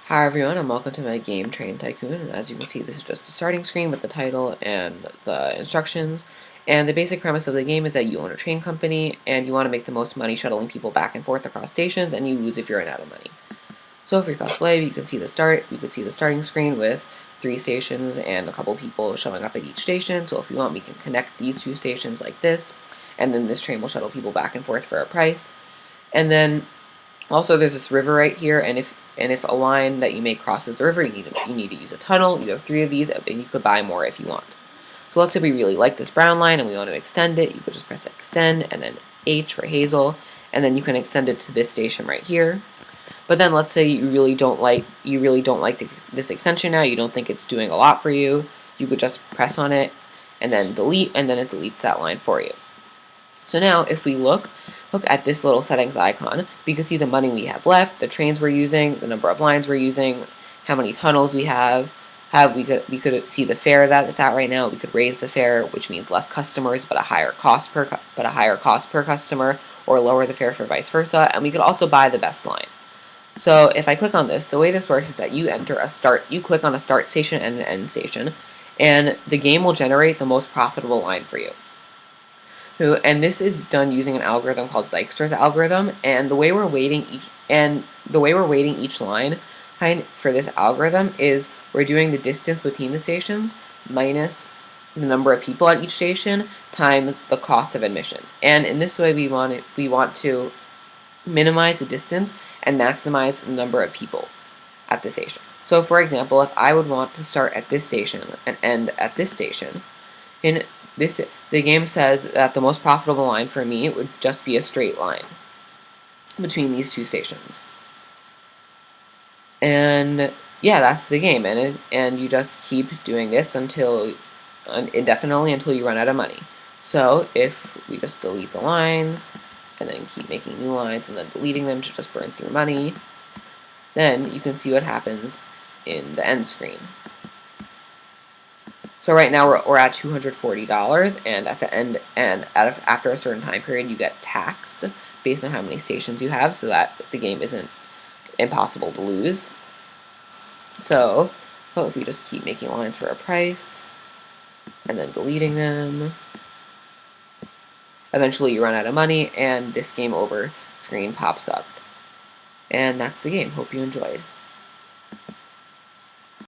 Hi everyone, and welcome to my game Train Tycoon. And as you can see, this is just a starting screen with the title and the instructions. And the basic premise of the game is that you own a train company and you want to make the most money shuttling people back and forth across stations, and you lose if you're out of money. So if we press play, you can see the starting screen with 3 stations and a couple people showing up at each station. So if you want, we can connect these 2 stations like this, and then this train will shuttle people back and forth for a price. And then also, there's this river right here, and if a line that you make crosses the river, you need to use a tunnel. You have 3 of these, and you could buy more if you want. So let's say we really like this brown line and we want to extend it. You could just press extend and then H for Hazel, and then you can extend it to this station right here. But then let's say you really don't like this extension now. You don't think it's doing a lot for you. You could just press on it and then delete, and then it deletes that line for you. So now if we look at this little settings icon, we can see the money we have left, the trains we're using, the number of lines we're using, how many tunnels we have. We could see the fare that it's at right now. We could raise the fare, which means less customers but a higher cost per customer, or lower the fare for vice versa. And we could also buy the best line. So if I click on this, the way this works is that you click on a start station and an end station, and the game will generate the most profitable line for you. And this is done using an algorithm called Dijkstra's algorithm. And the way we're weighting each line for this algorithm is we're doing the distance between the stations minus the number of people at each station times the cost of admission. And in this way, we want to minimize the distance and maximize the number of people at the station. So, for example, if I would want to start at this station and end at this station, the game says that the most profitable line for me would just be a straight line between these 2 stations. And yeah, that's the game, and you just keep doing this indefinitely until you run out of money. So if we just delete the lines and then keep making new lines and then deleting them to just burn through money, then you can see what happens in the end screen. So right now we're at $240, and at the end after a certain time period, you get taxed based on how many stations you have, so that the game isn't impossible to lose. So if we just keep making lines for a price and then deleting them, eventually you run out of money and this game over screen pops up. And that's the game. Hope you enjoyed.